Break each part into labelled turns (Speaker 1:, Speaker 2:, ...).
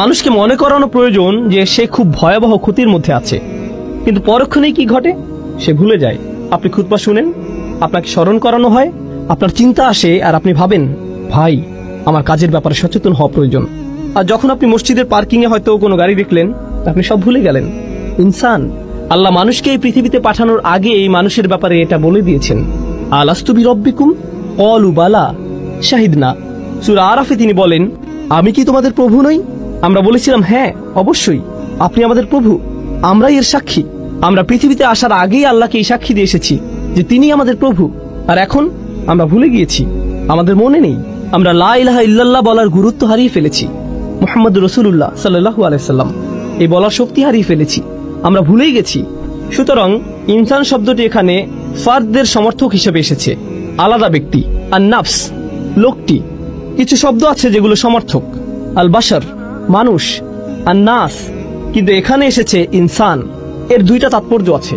Speaker 1: মানুষকে মনে করানো প্রয়োজন যে সে খুব ভয়াবহ ক্ষতির মধ্যে আছে, কিন্তু পরক্ষণেই কি ঘটে, সে ভুলে যায়। আপনি খুতবা শুনেন, আপনাকে স্মরণ করানো হয়, আপনার চিন্তা আসে আর আপনি ভাবেন ভাই আমার কাজের ব্যাপারে সচেতন হওয়া প্রয়োজন। আর যখন আপনি মসজিদের পার্কিং এ হয়তো কোনো গাড়ি দেখলেন, আপনি সব ভুলে গেলেন। ইনসান, আল্লাহ মানুষকে এই পৃথিবীতে পাঠানোর আগে এই মানুষের ব্যাপারে এটা বলে দিয়েছেন, আলাস্তু বিরব্বিকুম ক্বালু বালা শাহিদনা। সূরা আরাফে তিনি বলেন, আমি কি তোমাদের প্রভু নই? আমরা বলেছিলাম হ্যাঁ অবশ্যই আপনি আমাদের প্রভু, আমরাই এর সাক্ষী। আমরা পৃথিবীতে আসার আগেই আল্লাহকে এই সাক্ষী দিয়ে এসেছি যে তিনি আমাদের প্রভু। আর এখন আমরা ভুলে গিয়েছি, আমাদের মনে নেই, আমরা লা ইলাহা ইল্লাল্লাহ বলার গুরুত্ব হারিয়ে ফেলেছি। মুহাম্মদ রাসূলুল্লাহ সাল্লাল্লাহু আলাইহি সাল্লাম এই বলার শক্তি হারিয়ে ফেলেছি, আমরা ভুলেই গেছি। সুতরাং ইনসান শব্দটি এখানে ফার্দদের সমর্থক হিসেবে এসেছে, আলাদা ব্যক্তি। আর নাফস লোকটি, কিছু শব্দ আছে যেগুলো সমর্থক, আল বাশার মানুষ, আর নাস, কিন্তু এখানে এসেছে ইনসান। এর দুইটা তাৎপর্য আছে,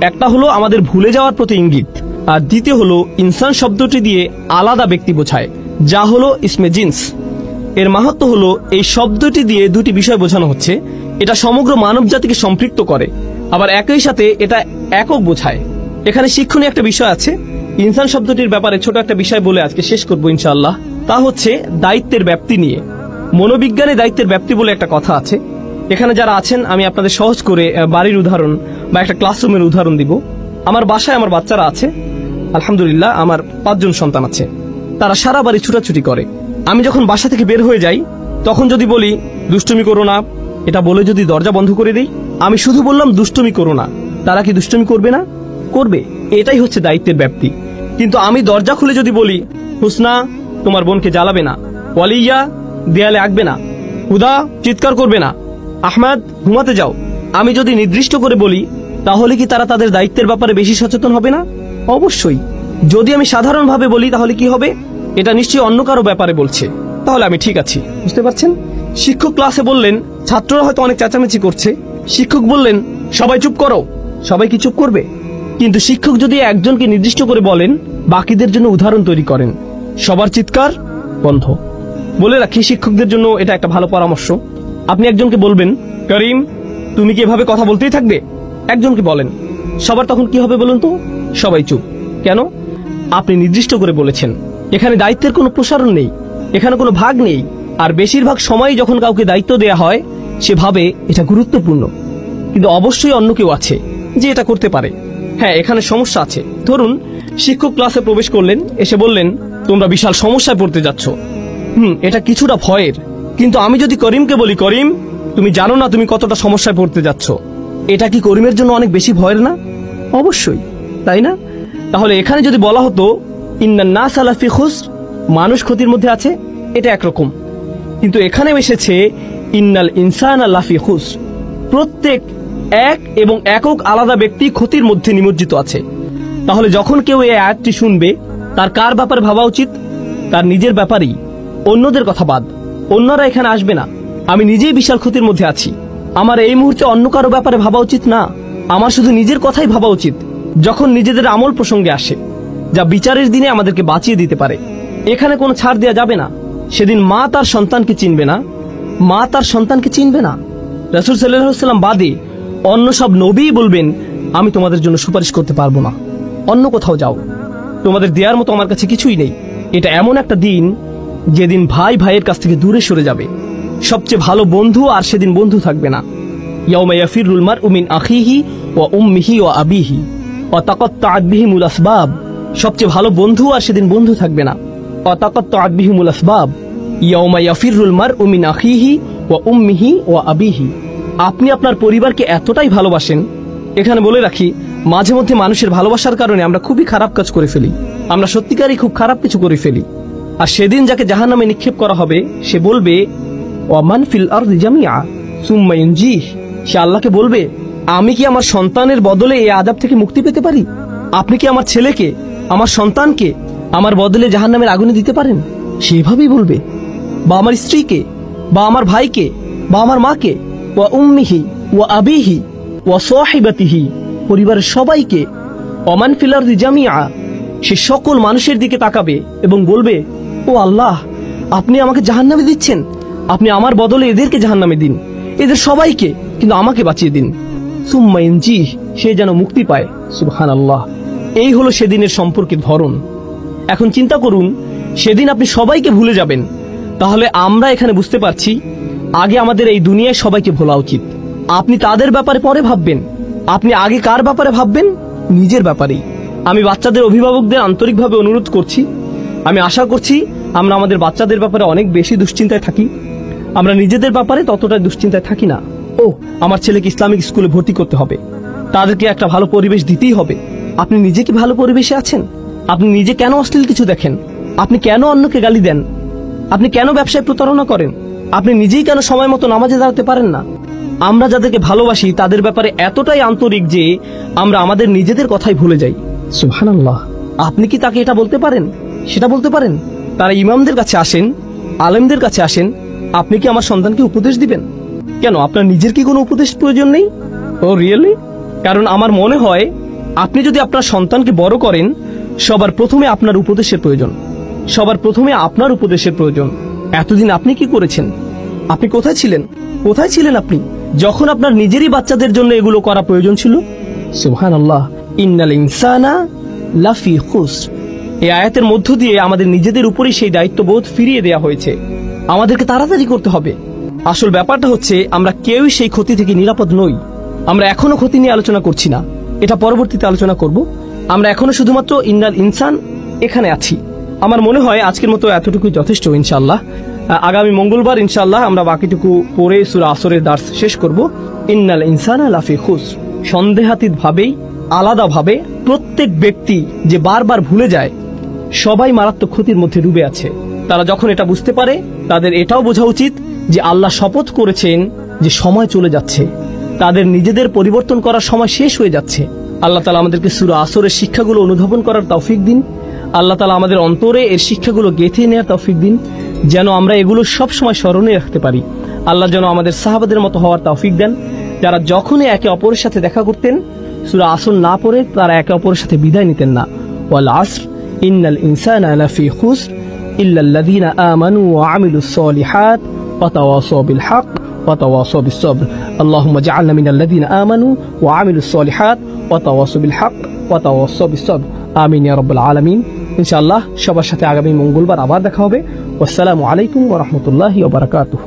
Speaker 1: একটা হলো আমাদের ভুলে যাওয়ার প্রতি ইঙ্গিত, আর দ্বিতীয় হলো ইনসান শব্দটি দিয়ে আলাদা ব্যক্তি বোঝায়, যা হলো ইসমে জিন্স। এর মাহাত্ম্য হলো এই শব্দটি দিয়ে দুটি বিষয় বোঝানো হচ্ছে, এটা সমগ্র মানব জাতিকে সম্পৃক্ত করে, আবার একই সাথে এটা একক বোঝায়। এখানে শিক্ষণীয় একটা বিষয় আছে। ইনসান শব্দটির ব্যাপারে ছোট একটা বিষয় বলে আজকে শেষ করবো ইনশাআল্লাহ। তা হচ্ছে দায়িত্বের ব্যাপ্তি নিয়ে। মনোবিজ্ঞানে দায়িত্বের ব্যাপ্তি বলে একটা কথা আছে। এখানে যারা আছেন আমি আপনাদের সহজ করে বাড়ির উদাহরণ বা একটা ক্লাসরুমের উদাহরণ দিব। আমার বাসায় আমার বাচ্চারা আছে, আলহামদুলিল্লাহ আমার 5 জন সন্তান আছে। তারা সারা বাড়ি ছুটাছুটি করে। আমি যখন বাসা থেকে বের হয়ে যাই তখন যদি বলি দুষ্টুমি করো না, এটা বলে যদি দরজা বন্ধ করে দিই, আমি শুধু বললাম দুষ্টুমি করো না, তারা কি দুষ্টুমি করবে না? করবে। এটাই হচ্ছে দায়িত্বের ব্যাপ্তি। কিন্তু আমি দরজা খুলে যদি বলি হুসনা তোমার বোনকে জ্বালাবে না, ওয়ালিয়া দেয়ালে আঁকবে না, হুদা চিৎকার করবে না, আহমদ ঘুমাতে যাও, আমি যদি নির্দিষ্ট করে বলি, তাহলে কি তারা তাদের দায়িত্বের ব্যাপারে বেশি সচেতন হবে না? অবশ্যই। যদি আমি সাধারণভাবে বলি তাহলে কি হবে, এটা নিশ্চয়ই অন্য কারো ব্যাপারে বলছে, তাহলে আমি ঠিক আছি। বুঝতে পারছেন? শিক্ষক ক্লাসে বললেন, ছাত্ররা হয়তো অনেক চেঁচামেচি করছে, শিক্ষক বললেন সবাই চুপ করো, সবাই কি চুপ করবে? কিন্তু শিক্ষক যদি একজনকে নির্দিষ্ট করে বলেন, বাকিদের জন্য উদাহরণ তৈরি করেন, সবার চিৎকার বন্ধ। বলে রাখি, শিক্ষকদের জন্য এটা একটা ভালো পরামর্শ। আপনি একজনকে বলবেন, করিম তুমি কি এভাবে কথা বলতেই থাকবে? একজনকে বলেন, সবার তখন কি হবে বলুন তো? সবাই চুপ। কেন? আপনি নির্দিষ্ট করে বলেছেন। এখানে দায়িত্বের কোনো প্রসারণ নেই, এখানে কোনো ভাগ নেই। আর বেশিরভাগ সময় যখন কাউকে দায়িত্ব দেয়া হয়, সে ভাবে এটা গুরুত্বপূর্ণ, কিন্তু অবশ্যই অন্য কেউ আছে যে এটা করতে পারে। হ্যাঁ, এখানে সমস্যা আছে। ধরুন শিক্ষক ক্লাসে প্রবেশ করলেন, এসে বললেন তোমরা বিশাল সমস্যায় পড়তে যাচ্ছ। এটা কিছুটা ভয়ের, কিন্তু আমি যদি করিমকে বলি, করিম তুমি জানো না তুমি কতটা সমস্যায় পড়তে যাচ্ছ, এটা কি করিমের জন্য অনেক বেশি ভয়ের না? অবশ্যই, তাই না? তাহলে এখানে যদি বলা হতো ইন্নান নাস আলা ফি খুসর, মানুষ ক্ষতির মধ্যে আছে, এটা একরকম। কিন্তু এখানে এসেছে ইন্নাল ইনসানা লাফি খুসর, প্রত্যেক এক এবং একক আলাদা ব্যক্তি ক্ষতির মধ্যে নিমজ্জিত আছে। তাহলে যখন কেউ এই আয়াতটি শুনবে, তার কার ব্যাপারে ভাবা উচিত? তার নিজের ব্যাপারেই। অন্যদের কথা বাদ, অন্যরা এখানে আসবে না। আমি নিজেই বিশাল ক্ষতির মধ্যে আছি, আমার এই মুহূর্তে অন্য কারো ব্যাপারে ভাবা উচিত না, আমার শুধু নিজের কথাই ভাবা উচিত। যখন নিজেদের আমল প্রসঙ্গে আসে, যা বিচারের দিনে আমাদেরকে বাঁচিয়ে দিতে পারে, এখানে কোনো ছাড় দেওয়া যাবে না। সেদিন মা তার সন্তানকে চিনবে না, মা তার সন্তানকে চিনবে না। রাসূল সাল্লাল্লাহু আলাইহি ওয়াসাল্লাম বাদে অন্য সব নবীই বলবেন আমি তোমাদের জন্য সুপারিশ করতে পারবো না, অন্য কোথাও যাও, তোমাদের দেওয়ার মতো আমার কাছে কিছুই নেই। এটা এমন একটা দিন যেদিন ভাই ভাইয়ের কাছ থেকে দূরে সরে যাবে, সবচেয়ে ভালো বন্ধু আর সেদিন বন্ধু থাকবে না। ইয়াউমা ইয়াফিরুল মারউ মিন আখিহি ওয়া উম্মিহি ওয়া আবিহি ওয়া তাকাত্তাআত বিহিমুল আসবাব, সবচেয়ে ভালো বন্ধু আর সেদিন বন্ধু থাকবে না। ওয়া তাকাত্তাআত বিহিমুল আসবাব ইয়াউমা ইয়াফিরুল মারউ মিন আখিহি ওয়া উম্মিহি ওয়া আবিহি। আপনি আপনার পরিবারকে এতটাই ভালোবাসেন। এখানে বলে রাখি, মাঝে মধ্যে মানুষের ভালোবাসার কারণে আমরা খুবই খারাপ কাজ করে ফেলি, আমরা সত্যিকারই খুব খারাপ কিছু করে ফেলি। আর সেদিন যাকে জাহান্নামে নিক্ষেপ করা হবে, সে বলবে ওয়া মান ফিল আরদি জামিআ সুম্মা ইউনজিহ, সে আল্লাহকে বলবে আমি কি আমার সন্তানের বদলে এই আযাব থেকে মুক্তি পেতে পারি? আপনি কি আমার ছেলেকে, আমার সন্তানকে আমার বদলে জাহান্নামের আগুনে দিতে পারেন? সেভাবেই বলবে। বা আমার স্ত্রীকে, বা আমার ভাইকে, বা আমার মাকে, ওয়া উম্মিহি ওয়া আবিহি ওয়া সাহিবাতিহি, পরিবারের সবাইকে। ওমান ফিল আরদি জামিআ, সে সকল মানুষের দিকে তাকাবে এবং বলবে ও আল্লাহ, আপনি আমাকে জাহান্নামে দিচ্ছেন, আপনি আমার বদলে এদেরকে জাহান্নামে দিন, এদের সবাইকে, কিন্তু আমাকে বাঁচিয়ে দিন। সুম্মা ইনজি, সে যেন মুক্তি পায়। সুবহানাল্লাহ। এই হলো সেদিনের সম্পর্কের ধরন। এখন চিন্তা করুন, সেদিন আপনি সবাইকে ভুলে যাবেন। তাহলে আমরা এখানে বুঝতে পারছি আগে আমাদের এই দুনিয়ায় সবাইকে ভোলা উচিত। আপনি তাদের ব্যাপারে পরে ভাববেন। আপনি আগে কার ব্যাপারে ভাববেন? নিজের ব্যাপারেই। আমি বাচ্চাদের অভিভাবকদের আন্তরিকভাবে অনুরোধ করছি, আমি আশা করছি আমরা আমাদের বাচ্চাদের ব্যাপারে অনেক বেশি দুশ্চিন্তায় থাকি, আমরা নিজেদের ব্যাপারে ততটা দুশ্চিন্তায় থাকি না। আমার ছেলেকে ইসলামিক স্কুলে ভর্তি করতে হবে, তাদেরকে একটা ভালো পরিবেশ দিতেই হবে। আপনি নিজে কি ভালো পরিবেশে আছেন? আপনি নিজে কেন অশ্লীল কিছু দেখেন? আপনি কেন অন্যকে গালি দেন? আপনি কেন ব্যবসায় প্রতারণা করেন? আপনি নিজেই কেন সময় মতো নামাজে দাঁড়াতে পারেন না? আমরা যাদেরকে ভালোবাসি তাদের ব্যাপারে এতটাই আন্তরিক যে আমরা আমাদের নিজেদের কথাই ভুলে যাই। সুবহানাল্লাহ। আপনি কি তাকে এটা বলতে পারেন? সেটা বলতে পারেন? তারা ইমামদের কাছে আসেন, আলেমদের কাছে আসেন, আপনি কি আমার সন্তানকে উপদেশ দিবেন? কেন, আপনার নিজের কি কোনো উপদেশ প্রয়োজন নেই? ও রিয়েলি? কারণ আমার মনে হয় আপনি যদি আপনার সন্তানকে বড় করেন, সবার প্রথমে আপনার উপদেশের প্রয়োজন। সবার প্রথমে আপনার উপদেশের প্রয়োজন। এতদিন আপনি কি করেছেন? আপনি কোথায় ছিলেন? কোথায় ছিলেন আপনি যখন আপনার নিজেরই বাচ্চাদের জন্য এগুলো করা প্রয়োজন ছিল? সুবহানাল্লাহ। ইন্নাল ইনসানা লাফি খুসর। এই আয়াতের মধ্য দিয়ে আমাদের নিজেদের উপরই সেই দায়িত্ববোধ ফিরিয়ে দেয়া হয়েছে। আমাদেরকে তাড়াতাড়ি করতে হবে। আসল ব্যাপারটা হচ্ছে আমরা কেউই সেই ক্ষতি থেকে নিরাপদ নই। আমরা এখনো ক্ষতি নিয়ে আলোচনা করছি না, এটা পরবর্তীতে আলোচনা করব। আমরা এখনো শুধুমাত্র ইন্নাল ইনসান এখানে আছি। আমার মনে হয় আজকের মতো এতটুকুই যথেষ্ট। ইনশাআল্লাহ আগামী মঙ্গলবার ইনশাআল্লাহ আমরা বাকিটুকু পড়ে সূরা আসরের দার্স শেষ করব। ইন্নাল ইনসানা লাফি খুসর। সন্দেহাতীত ভাবেই, আলাদাভাবে প্রত্যেক ব্যক্তি যে বারবার ভুলে যায়, সবাই মারাত্মক ক্ষতির মধ্যে ডুবে আছে। তারা যখন এটা বুঝতে পারে, তাদের এটাও বোঝা উচিত যে আল্লাহ শপথ করেছেন যে সময় চলে যাচ্ছে, তাদের নিজেদের পরিবর্তন করার সময় শেষ হয়ে যাচ্ছে। আল্লাহ তাআলা আমাদেরকে সূরা আসরের শিক্ষাগুলো অনুধাবন করার তৌফিক দিন। আল্লাহ তাআলা আমাদের অন্তরে এর শিক্ষাগুলো গেঁথে নেওয়ার তৌফিক দিন, যেন আমরা এগুলো সব সময় স্মরণে রাখতে পারি। আল্লাহ যেন আমাদের সাহাবাদের মতো হওয়ার তৌফিক দেন, যারা যখনই একে অপরের সাথে দেখা করতেন সূরা আসর না পড়ে তারা একে অপরের সাথে বিদায় নিতেন না। ওয়াল আসর ইন্নাল ইনসানা লাফি খুসর ইল্লাল্লাযীনা আমানু ওয়া আমিলুস সালিহাত ওয়া তাওয়াসাউ বিল হক ওয়া তাওয়াসাউ বিস সবর। আল্লাহুম্মা জাআলনা মিনাল্লাযীনা আমানু ওয়া আমিলুস সালিহাত ওয়া তাওয়াসাউ বিল হক ওয়া তাওয়াসাউ বিস সবর। আমিন ইয়া রাব্বাল আলামিন। ইনশাআল্লাহ সবার সাথে আগামী মঙ্গলবার আবার দেখা হবে। আসসালামু আলাইকুম ওয়া রাহমাতুল্লাহি ওয়া বারাকাতুহু।